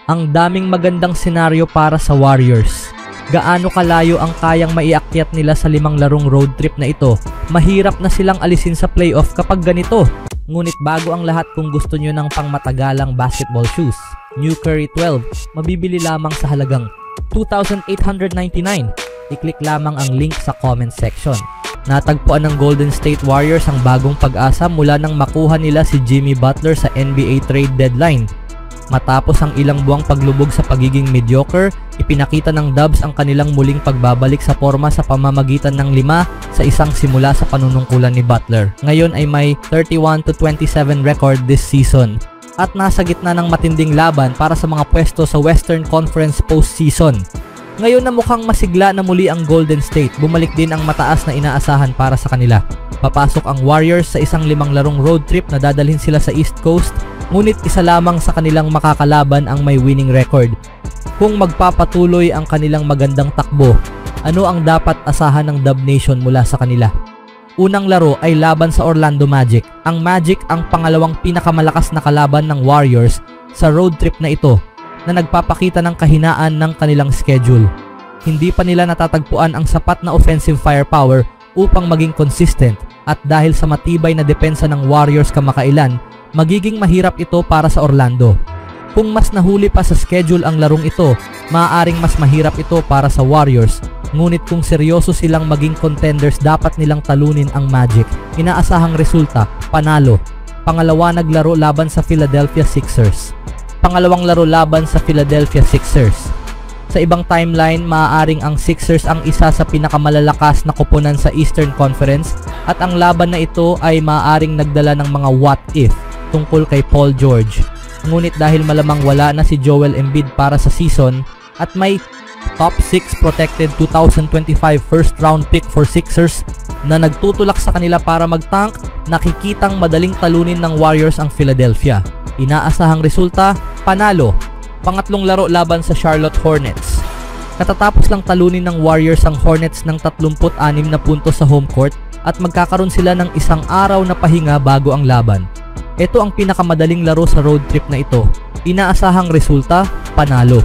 Ang daming magandang senaryo para sa Warriors. Gaano kalayo ang kayang maiakyat nila sa 5 larong road trip na ito? Mahirap na silang alisin sa playoff kapag ganito. Ngunit bago ang lahat, kung gusto nyo ng pangmatagalang basketball shoes, New Curry 12, mabibili lamang sa halagang $2,899. I-click lamang ang link sa comment section. Natagpuan ng Golden State Warriors ang bagong pag-asa mula nang makuha nila si Jimmy Butler sa NBA trade deadline. Matapos ang ilang buwang paglubog sa pagiging mediocre, ipinakita ng Dubs ang kanilang muling pagbabalik sa forma sa pamamagitan ng 5 sa isang simula sa panunungkulan ni Butler. Ngayon ay may 31-27 record this season at nasa gitna ng matinding laban para sa mga pwesto sa Western Conference postseason. Ngayon na mukhang masigla na muli ang Golden State, bumalik din ang mataas na inaasahan para sa kanila. Papasok ang Warriors sa isang 5 larong road trip na dadalhin sila sa East Coast, ngunit isa lamang sa kanilang makakalaban ang may winning record. Kung magpapatuloy ang kanilang magandang takbo, ano ang dapat asahan ng Dub Nation mula sa kanila? Unang laro ay laban sa Orlando Magic. Ang Magic ang pangalawang pinakamalakas na kalaban ng Warriors sa road trip na ito, na nagpapakita ng kahinaan ng kanilang schedule. Hindi pa nila natatagpuan ang sapat na offensive firepower upang maging consistent, at dahil sa matibay na depensa ng Warriors kamakailan, magiging mahirap ito para sa Orlando. Kung mas nahuli pa sa schedule ang larong ito, maaaring mas mahirap ito para sa Warriors. Ngunit kung seryoso silang maging contenders, dapat nilang talunin ang Magic. Inaasahang resulta, panalo. Pangalawa, naglaro laban sa Philadelphia Sixers. Pangalawang laro laban sa Philadelphia Sixers. Sa ibang timeline, maaaring ang Sixers ang isa sa pinakamalalakas na koponan sa Eastern Conference, at ang laban na ito ay maaaring nagdala ng mga what if tungkol kay Paul George. Ngunit dahil malamang wala na si Joel Embiid para sa season at may top 6 protected 2025 first round pick for Sixers na nagtutulak sa kanila para mag-tank, nakikitang madaling talunin ng Warriors ang Philadelphia. Inaasahang resulta, panalo. Pangatlong laro laban sa Charlotte Hornets. Katatapos lang talunin ng Warriors ang Hornets ng 36 na puntos sa home court, at magkakaroon sila ng isang araw na pahinga bago ang laban. Ito ang pinakamadaling laro sa road trip na ito. Inaasahang resulta, panalo.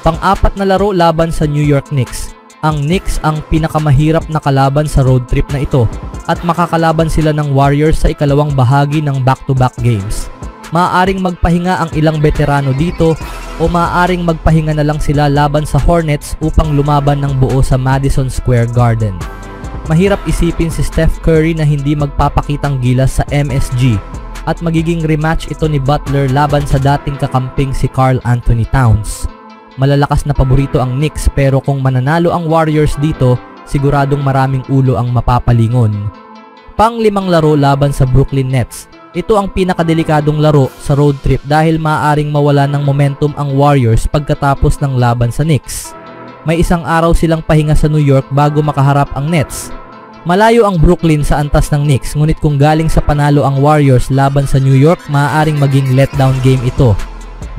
Pang-apat na laro laban sa New York Knicks. Ang Knicks ang pinakamahirap na kalaban sa road trip na ito, at makakalaban sila ng Warriors sa ikalawang bahagi ng back-to-back games. Maaaring magpahinga ang ilang veterano dito, o maaaring magpahinga na lang sila laban sa Hornets upang lumaban ng buo sa Madison Square Garden. Mahirap isipin si Steph Curry na hindi magpapakitang gilas sa MSG, at magiging rematch ito ni Butler laban sa dating kakamping si Karl Anthony Towns. Malalakas na paborito ang Knicks, pero kung mananalo ang Warriors dito, siguradong maraming ulo ang mapapalingon. Pang-5 laro laban sa Brooklyn Nets. Ito ang pinakadelikadong laro sa road trip dahil maaaring mawala ng momentum ang Warriors pagkatapos ng laban sa Knicks. May isang araw silang pahinga sa New York bago makaharap ang Nets. Malayo ang Brooklyn sa antas ng Knicks, ngunit kung galing sa panalo ang Warriors laban sa New York, maaaring maging letdown game ito.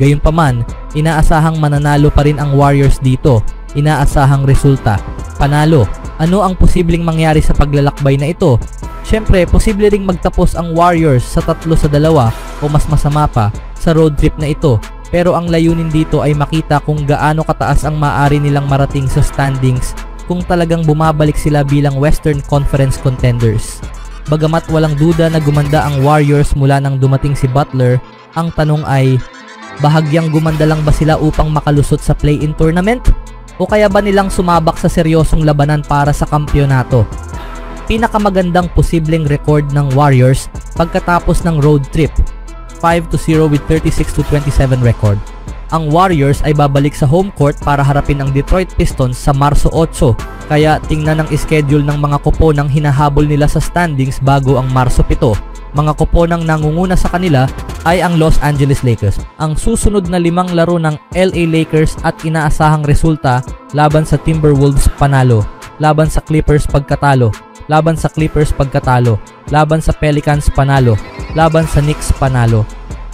Gayunpaman, inaasahang mananalo pa rin ang Warriors dito. Inaasahang resulta, panalo. Ano ang posibleng mangyari sa paglalakbay na ito? Siyempre, posible ring magtapos ang Warriors sa 3-2 o mas masama pa sa road trip na ito. Pero ang layunin dito ay makita kung gaano kataas ang maaari nilang marating sa standings kung talagang bumabalik sila bilang Western Conference contenders. Bagamat walang duda na gumanda ang Warriors mula nang dumating si Butler, ang tanong ay, bahagyang gumanda lang ba sila upang makalusot sa play-in tournament? O kaya ba nilang sumabak sa seryosong labanan para sa kampyonato? Pinakamagandang posibleng record ng Warriors pagkatapos ng road trip, 5-0 with 36-27 record. Ang Warriors ay babalik sa home court para harapin ang Detroit Pistons sa Marso 8, kaya tingnan ang schedule ng mga koponang hinahabol nila sa standings bago ang Marso 7. Mga koponang nangunguna sa kanila ay ang Los Angeles Lakers. Ang susunod na 5 laro ng LA Lakers at inaasahang resulta, laban sa Timberwolves panalo, laban sa Clippers pagkatalo, laban sa Clippers pagkatalo, laban sa Pelicans panalo, laban sa Knicks panalo.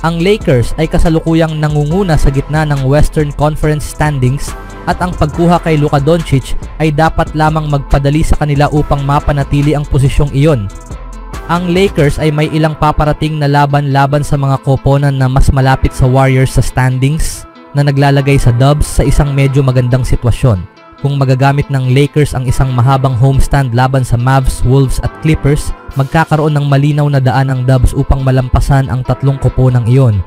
Ang Lakers ay kasalukuyang nangunguna sa gitna ng Western Conference standings, at ang pagkuha kay Luka Doncic ay dapat lamang magpadali sa kanila upang mapanatili ang posisyong iyon. Ang Lakers ay may ilang paparating na laban sa mga koponan na mas malapit sa Warriors sa standings. na naglalagay sa Dubs sa isang medyo magandang sitwasyon. Kung magagamit ng Lakers ang isang mahabang homestand laban sa Mavs, Wolves at Clippers, magkakaroon ng malinaw na daan ang Dubs upang malampasan ang tatlong koponang iyon.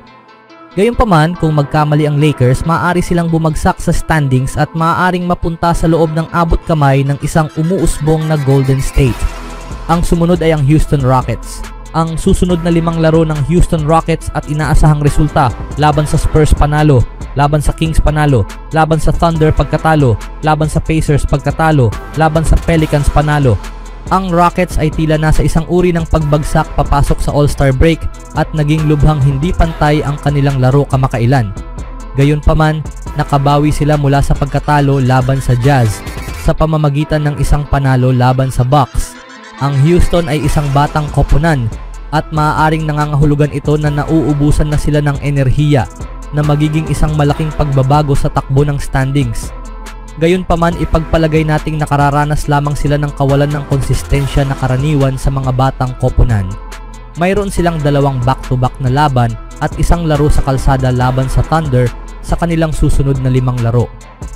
Gayunpaman, kung magkamali ang Lakers, maaari silang bumagsak sa standings at maaaring mapunta sa loob ng abot kamay ng isang umuusbong na Golden State. Ang sumunod ay ang Houston Rockets. Ang susunod na 5 laro ng Houston Rockets at inaasahang resulta: laban sa Spurs panalo, laban sa Kings panalo, laban sa Thunder pagkatalo, laban sa Pacers pagkatalo, laban sa Pelicans panalo. Ang Rockets ay tila nasa isang uri ng pagbagsak papasok sa All-Star break at naging lubhang hindi pantay ang kanilang laro kamakailan. Gayunpaman, nakabawi sila mula sa pagkatalo laban sa Jazz sa pamamagitan ng isang panalo laban sa Bucks. Ang Houston ay isang batang koponan at maaaring nangangahulugan ito na nauubusan na sila ng enerhiya na magiging isang malaking pagbabago sa takbo ng standings. Gayunpaman, ipagpalagay nating nakararanas lamang sila ng kawalan ng konsistensya na karaniwan sa mga batang koponan. Mayroon silang 2 back-to-back na laban at isang laro sa kalsada laban sa Thunder sa kanilang susunod na 5 laro.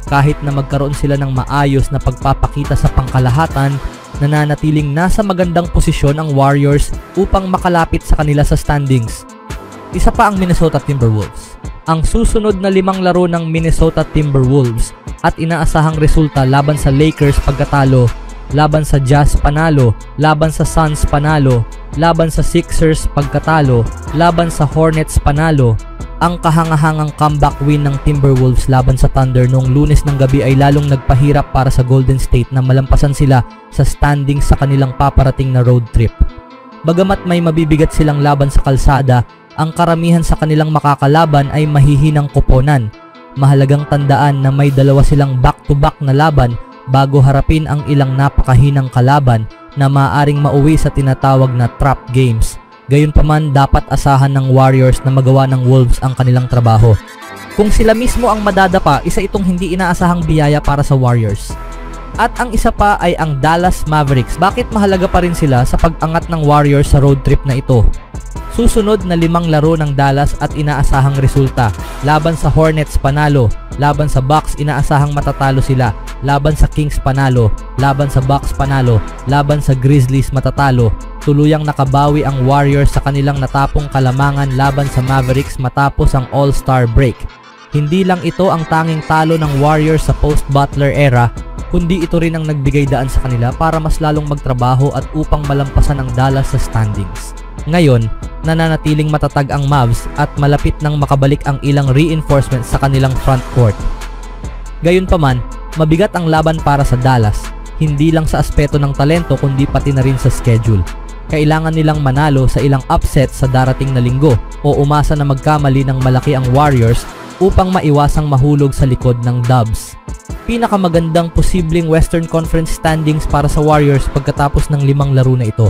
Kahit na magkaroon sila ng maayos na pagpapakita sa pangkalahatan, nananatiling nasa magandang posisyon ang Warriors upang makalapit sa kanila sa standings. Isa pa ang Minnesota Timberwolves. Ang susunod na 5 laro ng Minnesota Timberwolves at inaasahang resulta laban sa Lakers pagkatalo, laban sa Jazz panalo, laban sa Suns panalo, laban sa Sixers pagkatalo, laban sa Hornets panalo. Ang kahangahangang comeback win ng Timberwolves laban sa Thunder noong Lunes ng gabi ay lalong nagpahirap para sa Golden State na malampasan sila sa standings sa kanilang paparating na road trip. Bagamat may mabibigat silang laban sa kalsada, ang karamihan sa kanilang makakalaban ay mahihinang koponan. Mahalagang tandaan na may 2 silang back-to-back na laban bago harapin ang ilang napakahinang kalaban na maaaring mauwi sa tinatawag na trap games. Gayunpaman, dapat asahan ng Warriors na magawa ng Wolves ang kanilang trabaho. Kung sila mismo ang madadapa, isa itong hindi inaasahang biyaya para sa Warriors. At ang isa pa ay ang Dallas Mavericks. Bakit mahalaga pa rin sila sa pag-angat ng Warriors sa road trip na ito? Susunod na 5 laro ng Dallas at inaasahang resulta: laban sa Hornets panalo, laban sa Bucks inaasahang matatalo sila, laban sa Kings panalo, laban sa Bucks panalo, laban sa Grizzlies matatalo. Tuluyang nakabawi ang Warriors sa kanilang natapong kalamangan laban sa Mavericks matapos ang All-Star break. Hindi lang ito ang tanging talo ng Warriors sa post-Butler era, kundi ito rin ang nagbigay daan sa kanila para mas lalong magtrabaho at upang malampasan ang Dallas sa standings. Ngayon, nananatiling matatag ang Mavs at malapit nang makabalik ang ilang reinforcements sa kanilang front court. Gayunpaman, mabigat ang laban para sa Dallas, hindi lang sa aspeto ng talento kundi pati na rin sa schedule. Kailangan nilang manalo sa ilang upset sa darating na linggo o umasa na magkamali ng malaki ang Warriors upang maiwasang mahulog sa likod ng Dubs. Pinakamagandang posibleng Western Conference standings para sa Warriors pagkatapos ng 5 laro na ito: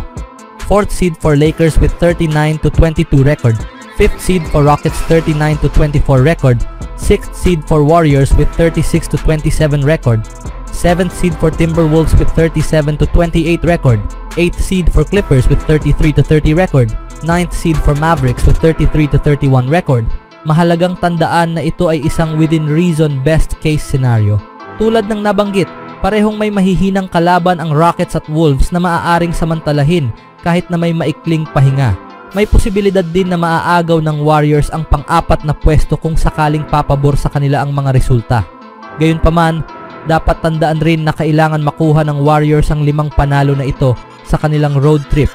4th seed for Lakers with 39-22 record, 5th seed for Rockets 39-24 record, 6th seed for Warriors with 36-27 record, 7th seed for Timberwolves with 37-28 record, 8th seed for Clippers with 33-30 record, 9th seed for Mavericks with 33-31 record. Mahalagang tandaan na ito ay isang within reason best case scenario. Tulad ng nabanggit, parehong may mahihinang kalaban ang Rockets at Wolves na maaaring samantalahin kahit na may maikling pahinga. May posibilidad din na maaagaw ng Warriors ang pang-4 na pwesto kung sakaling papabor sa kanila ang mga resulta. Gayunpaman, dapat tandaan rin na kailangan makuha ng Warriors ang 5 panalo na ito sa kanilang road trip,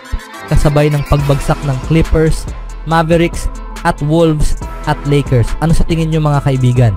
kasabay ng pagbagsak ng Clippers, Mavericks at Wolves at Lakers. Ano sa tingin nyo mga kaibigan?